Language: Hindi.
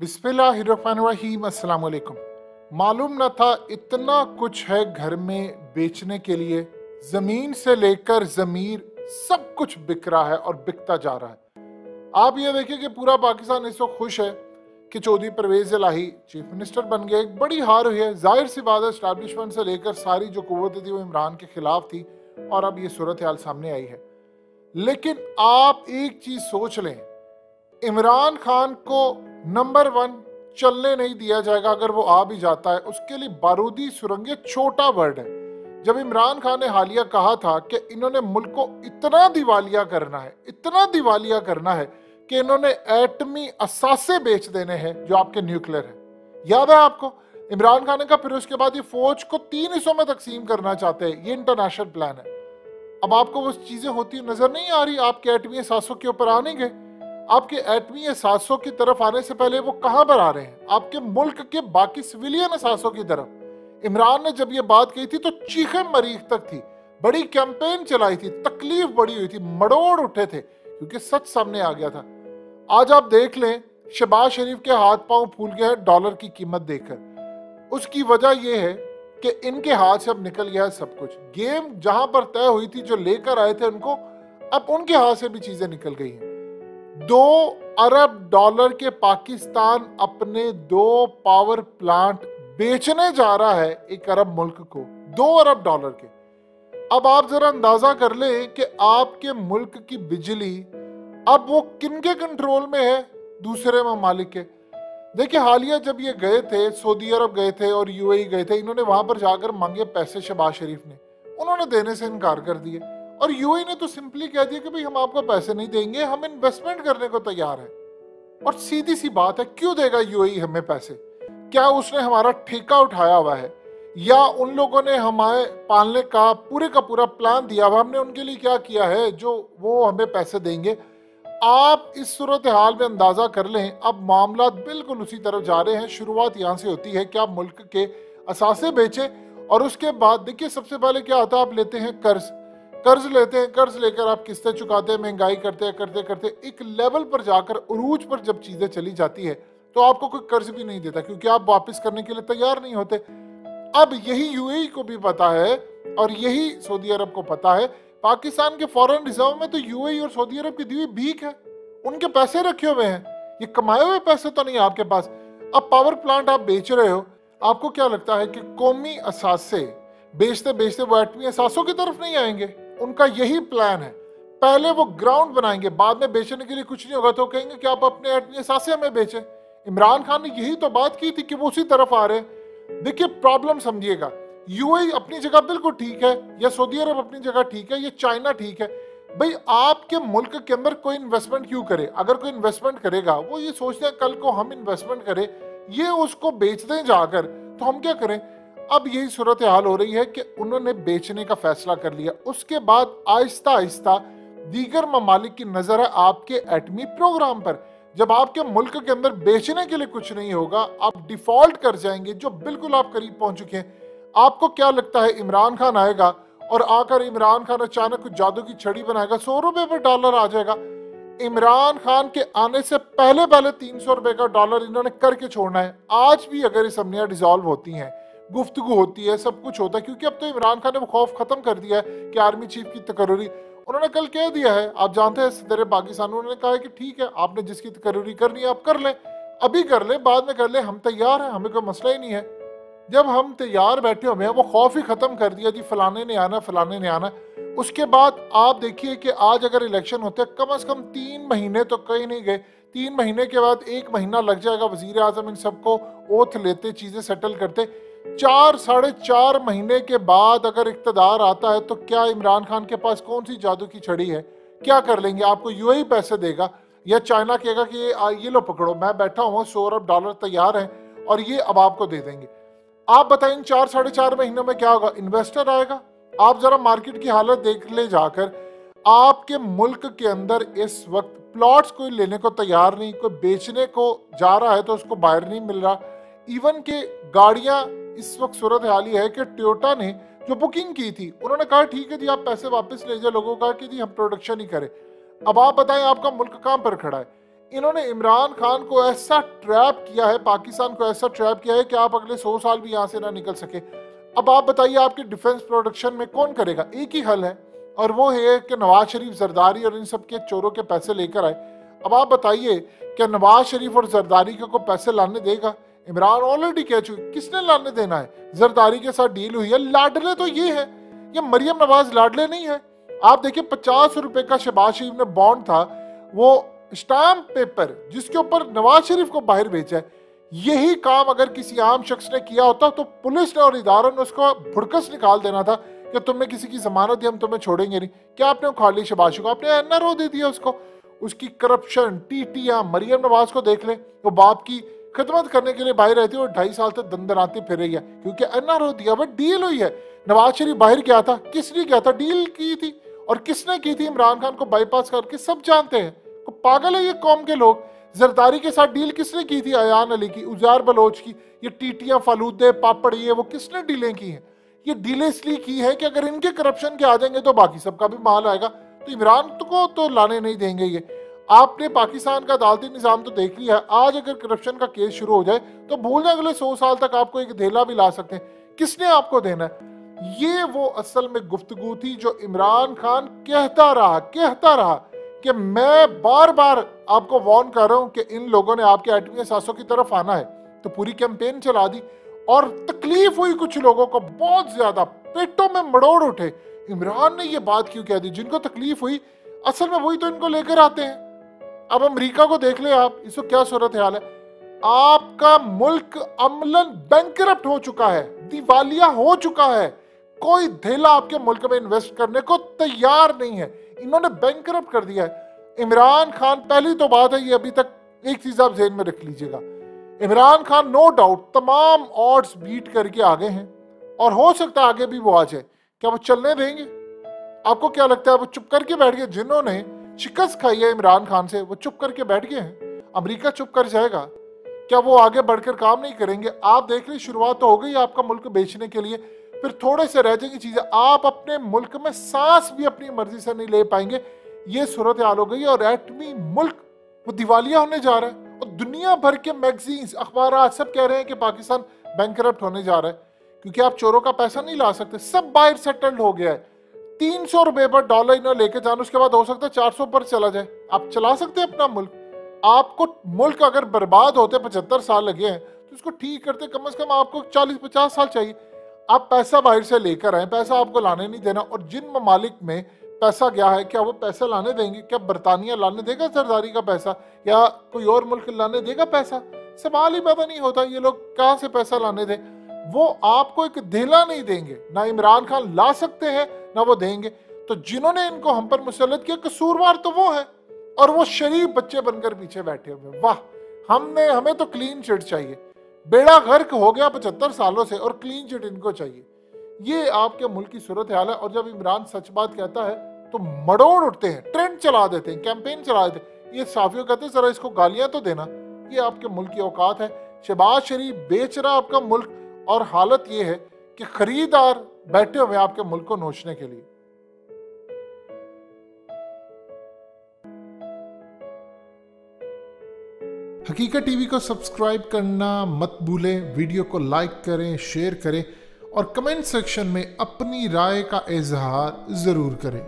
बिस्मिल्लाहिर्रहमानिर्रहीम। अस्सलाम वालेकुम। मालूम न था इतना कुछ है घर में बेचने के लिए, जमीन से लेकर जमीर सब कुछ बिक रहा है और बिकता जा रहा है। आप ये देखिए कि पूरा पाकिस्तान इस वक्त खुश है कि चौधरी परवेज इलाही चीफ मिनिस्टर बन गए। एक बड़ी हार हुई है, जाहिर सी बात है। एस्टैब्लिशमेंट से लेकर सारी जो कुव्वतें थी वो इमरान के खिलाफ थी और अब ये सूरत हाल सामने आई है। लेकिन आप एक चीज सोच लें, इमरान खान को नंबर 1 चलने नहीं दिया जाएगा। अगर वो आ भी जाता है, उसके लिए बारूदी सुरंगें छोटा वर्ड है। जब इमरान खान ने हालिया कहा था कि इन्होंने मुल्क को इतना दिवालिया करना है, इतना दिवालिया करना है कि इन्होंने एटमी असासे बेच देने हैं जो आपके न्यूक्लियर है, याद है आपको? इमरान खान ने कहा, फिर उसके बाद ये फौज को 3 हिस्सों में तकसीम करना चाहते हैं, ये इंटरनेशनल प्लान है। अब आपको वो चीजें होती नजर नहीं आ रही। आपके एटमी असासों के ऊपर आने गए, आपके एटमी असासों की तरफ आने से पहले वो कहां पर आ रहे हैं? आपके मुल्क के बाकी सिविलियन असासों की तरफ। इमरान ने जब ये बात कही थी तो चीखें मरीख तक थी, बड़ी कैंपेन चलाई थी, तकलीफ बड़ी हुई थी, मड़ोड़ उठे थे क्योंकि सच सामने आ गया था। आज आप देख लें, शहबाज शरीफ के हाथ पांव फूल गए हैं डॉलर की कीमत देखकर। उसकी वजह यह है कि इनके हाथ से अब निकल गया है सब कुछ। गेम जहां पर तय हुई थी, जो लेकर आए थे उनको, अब उनके हाथ से भी चीजें निकल गई हैं। 2 अरब डॉलर के पाकिस्तान अपने 2 पावर प्लांट बेचने जा रहा है 1 अरब मुल्क को, 2 अरब डॉलर के। अब आप जरा अंदाजा कर लें कि आपके मुल्क की बिजली अब वो किनके कंट्रोल में है? दूसरे ममालिक के। देखिए, हालिया जब ये गए थे, सऊदी अरब गए थे और यूएई गए थे, इन्होंने वहां पर जाकर मांगे पैसे शहबाज शरीफ ने, उन्होंने देने से इनकार कर दिए। और यूएई ने तो सिंपली कह दिया कि भाई हम आपको पैसे नहीं देंगे, हम इन्वेस्टमेंट करने को तैयार है। और सीधी सी बात है, क्यों देगा यूएई हमें पैसे? क्या उसने हमारा ठेका उठाया हुआ है, या उन लोगों ने हमारे पालने का पूरा प्लान दिया हुआ? हमने उनके लिए क्या किया है जो वो हमें पैसे देंगे? आप इस सूरत हाल में अंदाजा कर लें, अब मामला बिल्कुल उसी तरफ जा रहे हैं। शुरुआत यहाँ से होती है कि आप मुल्क के असासे बेचे, और उसके बाद देखिए सबसे पहले क्या होता है, आप लेते हैं कर्ज लेते हैं, कर्ज लेकर आप किस्तें चुकाते हैं, महंगाई करते करते एक लेवल पर जाकर, उरूज पर जब चीजें चली जाती है तो आपको कोई कर्ज भी नहीं देता, क्योंकि आप वापस करने के लिए तैयार नहीं होते। अब यही यूएई को भी पता है और यही सऊदी अरब को पता है। पाकिस्तान के फॉरेन रिजर्व में तो यूएई और सऊदी अरब की दी हुई भीख है, उनके पैसे रखे हुए हैं, ये कमाए हुए पैसे तो नहीं आपके पास। अब पावर प्लांट आप बेच रहे हो, आपको क्या लगता है कि कौमी असासे बेचते बेचते वो एटमी असासों की तरफ नहीं आएंगे? उनका यही प्लान है, पहले वो ग्राउंड बनाएंगे, बाद में बेचने के लिए कुछ नहीं होगा तो कहेंगे कि आप अपने एटमी असासे हमें बेचें। इमरान खान ने यही तो बात की थी कि वो उसी तरफ आ रहे हैं। देखिए, प्रॉब्लम समझिएगा, यूएई अपनी जगह बिल्कुल ठीक है, या सऊदी अरब अपनी जगह ठीक है, या चाइना ठीक है। भाई, आपके मुल्क के अंदर कोई इन्वेस्टमेंट क्यों करे? अगर कोई इन्वेस्टमेंट करेगा, वो ये सोचते हैं कल को हम इन्वेस्टमेंट करें, ये उसको बेच दें जाकर, तो हम क्या करें? अब यही सूरत हाल हो रही है कि उन्होंने बेचने का फैसला कर लिया। उसके बाद आहिस्ता आहिस्ता दीगर ममालिक की नजर है आपके एटमी प्रोग्राम पर। जब आपके मुल्क के अंदर बेचने के लिए कुछ नहीं होगा, आप डिफॉल्ट कर जाएंगे, जो बिल्कुल आप करीब पहुंच चुके हैं। आपको क्या लगता है इमरान खान आएगा और आकर इमरान खान अचानक कुछ जादू की छड़ी बनाएगा, 100 रुपए पर डॉलर आ जाएगा? इमरान खान के आने से पहले पहले 300 रुपए का डॉलर इन्होंने करके छोड़ना है। आज भी अगर असम्बलियां डिसॉल्व होती हैं, गुफ्तगू होती है, सब कुछ होता है, क्योंकि अब तो इमरान खान ने वो खौफ खत्म कर दिया है कि आर्मी चीफ की तकर्री उन्होंने कल कह दिया है। आप जानते हैं सदर पाकिस्तान उन्होंने कहा है कि ठीक है, आपने जिसकी तकर्री करनी है आप कर लें, अभी कर लें, बाद में कर लें, हम तैयार हैं, हमें कोई मसला ही नहीं है। जब हम तैयार बैठे हुए हैं, वो खौफ ही खत्म कर दिया जी, फलाने ने आना, फलाने ने आना। उसके बाद आप देखिए कि आज अगर इलेक्शन होते हैं, कम से कम 3 महीने तो कहीं नहीं गए, 3 महीने के बाद 1 महीना लग जाएगा वजीर आजम इन सबको ओथ लेते, चीजें सेटल करते। 4 साढ़े 4 महीने के बाद अगर इक्तदार आता है तो क्या इमरान खान के पास कौन सी जादू की छड़ी है? क्या कर लेंगे? आपको यूएई पैसे देगा या चाइना कहेगा कि ये लो पकड़ो, मैं बैठा हूँ, 100 अरब डॉलर तैयार है और ये अब आपको दे देंगे। आप बताएं, 4 साढ़े 4 महीनों में क्या होगा? इन्वेस्टर आएगा? आप जरा मार्केट की हालत देख ले जाकर। आपके मुल्क के अंदर इस वक्त प्लॉट्स कोई लेने को तैयार नहीं, कोई बेचने को जा रहा है तो उसको बाहर नहीं मिल रहा। इवन के गाड़ियां इस वक्त सूरत हाल है कि टोयोटा ने जो बुकिंग की थी, उन्होंने कहा ठीक है जी, आप पैसे वापस ले जाए, लोगों का कि जी हम प्रोडक्शन ही करें। अब आप बताएं, आपका मुल्क कहां पर खड़ा है? इन्होंने इमरान खान को ऐसा ट्रैप किया है, पाकिस्तान को ऐसा ट्रैप किया है कि आप अगले 100 साल भी यहाँ से ना निकल सके। अब आप बताइए आपके डिफेंस प्रोडक्शन में कौन करेगा? एक ही हल है और वो है कि नवाज शरीफ, जरदारी और इन सब के चोरों के पैसे लेकर आए। अब आप बताइए कि नवाज शरीफ और जरदारी को पैसे लाने देगा? इमरान ऑलरेडी कह चुके, किसने लाने देना है? जरदारी के साथ डील हुई है। लाडले तो ये है, ये मरियम नवाज लाडले नहीं है। आप देखिए 50 रुपए का शहबाज शरीफ ने बॉन्ड था, वो स्टाम्प पेपर जिसके ऊपर नवाज शरीफ को बाहर भेजा है। यही काम अगर किसी आम शख्स ने किया होता तो पुलिस ने और इदारों ने उसको भुड़कस निकाल देना था कि तुमने किसी की जमानत दी, हम तुम्हें छोड़ेंगे नहीं। क्या आपने उखाड़ ली शहबाज को? आपने एनआरओ दे दिया उसको। उसकी करप्शन, टीटियां, मरियम नवाज को देख ले, वो बाप की खिदमत करने के लिए बाहर रहती है और 2.5 साल तक दंदनाती फिर रही है क्योंकि एनआरओ दिया। बट डील हुई है। नवाज शरीफ बाहर गया था, किसने किया था? डील की थी। और किसने की थी? इमरान खान को बाईपास करके, सब जानते हैं। तो पागल है ये कौम के लोग। जरदारी के साथ डील किसने की थी? अयान अली की, उजार बलोच की। ये टीटियां, फालूदे, पापड़, ये वो किसने डीलें की हैं? ये डीलें इसलिए की है कि अगर इनके करप्शन के आ जाएंगे तो बाकी सबका भी माल आएगा। तो इमरान को तो लाने नहीं देंगे ये। आपने पाकिस्तान का अदालती निजाम तो देख लिया है। आज अगर करप्शन का केस शुरू हो जाए तो भूल जाए अगले 100 साल तक आपको एक धेला भी ला सकते हैं। किसने आपको देना है? ये वो असल में गुफ्तगू थी जो इमरान खान कहता रहा कि मैं बार बार आपको वार्न कर रहा हूं कि इन लोगों ने आपके एटमी असासों की तरफ आना है। तो पूरी कैंपेन चला दी और तकलीफ हुई कुछ लोगों को बहुत ज्यादा, पेटों में मड़ोड़ उठे। इमरान ने ये बात क्यों कह दी? जिनको तकलीफ हुई असल में वही तो इनको लेकर आते हैं। अब अमेरिका को देख ले आप, इसको क्या सूरत हाल है। आपका मुल्क अमलन बैंकरप्ट हो चुका है, दिवालिया हो चुका है। कोई धेला आपके मुल्क में इन्वेस्ट करने को तैयार नहीं है। इन्होंने बैंकरप्ट कर दिया है। इमरान खान, पहली तो बात है ये, अभी तक एक चीज आप ज़हन में रख लीजिएगा, इमरान खान नो डाउट तमाम ऑड्स बीट करके आगे हैं और हो सकता है आगे भी वो आ जाए। क्या वो चलने देंगे? आपको क्या लगता है वो चुप करके बैठ गए? जिन्होंने शिकस्त खाई है इमरान खान से वो चुप करके बैठ गए हैं। अमेरिका चुप कर जाएगा? क्या वो आगे बढ़कर काम नहीं करेंगे? आप देख ली, शुरुआत तो हो गई आपका मुल्क बेचने के लिए, फिर थोड़े से रह जाएंगी चीजें। आप अपने मुल्क में सांस भी अपनी मर्जी से नहीं ले पाएंगे। ये सूरत हाल हो गई और एटमी मुल्क वो दिवालिया होने जा रहा है। और दुनिया भर के मैगजीन्स, अखबार सब कह रहे हैं कि पाकिस्तान बैंकरप्ट होने जा रहा है क्योंकि आप चोरों का पैसा नहीं ला सकते। सब बाहर सेटल्ड हो गया है। 300 रुपए पर डॉलर इन्हें लेके जाना, उसके बाद हो सकता है 400 पर चला जाए। आप चला सकते हैं अपना मुल्क? आपको मुल्क अगर बर्बाद होते 75 साल लगे हैं तो इसको ठीक करते कम से कम आपको 40-50 साल चाहिए। आप पैसा बाहर से लेकर आए, पैसा आपको लाने नहीं देना। और जिन ममालिक में पैसा गया है, क्या वो पैसा लाने देंगे? क्या बरतानिया लाने देगा जरदारी का पैसा, या कोई और मुल्क लाने देगा पैसा? सवाल ही पैदा नहीं होता। ये लोग कहाँ से पैसा लाने दें? वो आपको एक धेला नहीं देंगे। ना इमरान खान ला सकते हैं ना वो देंगे। तो जिन्होंने इनको हम पर मुसल्लत किया, कसूरवार तो वो है और वो शरीफ बच्चे बनकर पीछे बैठे हुए। वाह, हमें तो क्लीन चिट चाहिए। बेड़ा गर्क हो गया 75 सालों से और क्लीन चिट इनको चाहिए। ये आपके मुल्क की सूरत हाल है। और जब इमरान सच बात कहता है तो मड़ोड़ उठते हैं, ट्रेंड चला देते हैं, कैंपेन चला देते हैं। ये साफियों कहते हैं जरा इसको गालियां तो देना। ये आपके मुल्क की औकात है। शहबाज शरीफ बेच रहा आपका मुल्क और हालत ये है कि खरीदार बैठे हुए आपके मुल्क को नोचने के लिए। हकीकत टीवी को सब्सक्राइब करना मत भूलें। वीडियो को लाइक करें, शेयर करें और कमेंट सेक्शन में अपनी राय का इजहार जरूर करें।